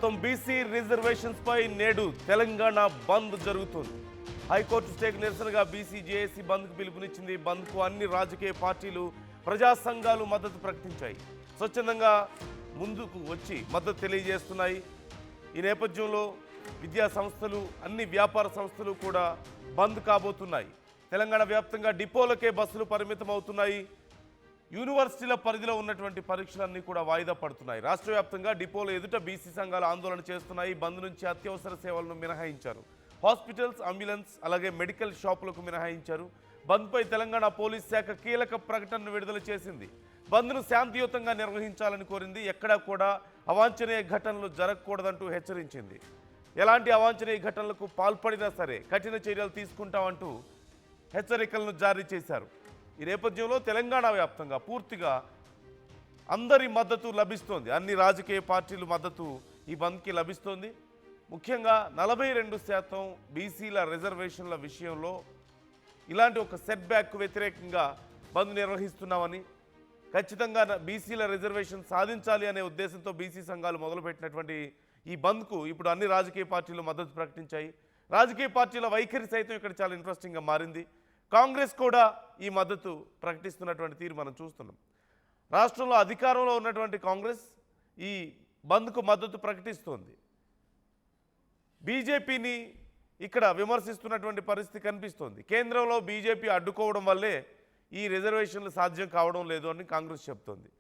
శాతం BC reservations పై నేడు తెలంగాణ బంద్ జరుగుతుంది. హైకోర్టు స్టేకి నిరసనగా బీసీ జేఏసీ బంద్కు పిలుపునిచ్చింది. బంద్కు అన్ని రాజకీయ పార్టీలు, ప్రజా సంఘాలు మద్దతు ప్రకటించాయి. స్వచ్ఛందంగా ముందుకు వచ్చి మద్దతు తెలియజేస్తున్నాయి. ఈ నేపథ్యంలో విద్యా సంస్థలు, అన్ని వ్యాపార సంస్థలు కూడా బంద్ కాబోతున్నాయి. తెలంగాణ వ్యాప్తంగా డిపోలకే బస్సులు పరిమితం అవుతున్నాయి. యూనివర్సిటీల పరిధిలో ఉన్నటువంటి పరీక్షలన్నీ కూడా వాయిదా పడుతున్నాయి. రాష్ట్ర వ్యాప్తంగా డిపోల ఎదుట బీసీ సంఘాలు ఆందోళన చేస్తున్నాయి. బంద్ నుంచి అత్యవసర సేవలను మినహాయించారు. హాస్పిటల్స్, అంబులెన్స్, అలాగే మెడికల్ షాపులకు మినహాయించారు. బంద్పై తెలంగాణ పోలీస్ శాఖ కీలక ప్రకటనను విడుదల చేసింది. బంద్ను శాంతియుతంగా నిర్వహించాలని కోరింది. ఎక్కడా కూడా అవాంఛనీయ ఘటనలు జరగకూడదంటూ హెచ్చరించింది. ఎలాంటి అవాంఛనీయ ఘటనలకు పాల్పడినా సరే కఠిన చర్యలు తీసుకుంటామంటూ హెచ్చరికలను జారీ చేశారు. ఈ నేపథ్యంలో తెలంగాణ వ్యాప్తంగా పూర్తిగా అందరి మద్దతు లభిస్తోంది. అన్ని రాజకీయ పార్టీల మద్దతు ఈ బంద్కి లభిస్తోంది. ముఖ్యంగా 42% బీసీల రిజర్వేషన్ల విషయంలో ఇలాంటి ఒక సెట్ బ్యాక్ వ్యతిరేకంగా బంద్ నిర్వహిస్తున్నామని, ఖచ్చితంగా బీసీల రిజర్వేషన్ సాధించాలి అనే ఉద్దేశంతో బీసీ సంఘాలు మొదలుపెట్టినటువంటి ఈ బంద్కు ఇప్పుడు అన్ని రాజకీయ పార్టీలు మద్దతు ప్రకటించాయి. రాజకీయ పార్టీల వైఖరి సైతం ఇక్కడ చాలా ఇంట్రెస్టింగ్గా మారింది. కాంగ్రెస్ కూడా ఈ మద్దతు ప్రకటిస్తున్నటువంటి తీరు మనం చూస్తున్నాం. రాష్ట్రంలో అధికారంలో ఉన్నటువంటి కాంగ్రెస్ ఈ బంద్కు మద్దతు ప్రకటిస్తోంది. బీజేపీని ఇక్కడ విమర్శిస్తున్నటువంటి పరిస్థితి కనిపిస్తోంది. కేంద్రంలో బీజేపీ అడ్డుకోవడం వల్లే ఈ రిజర్వేషన్లు సాధ్యం కావడం లేదు అని కాంగ్రెస్ చెప్తోంది.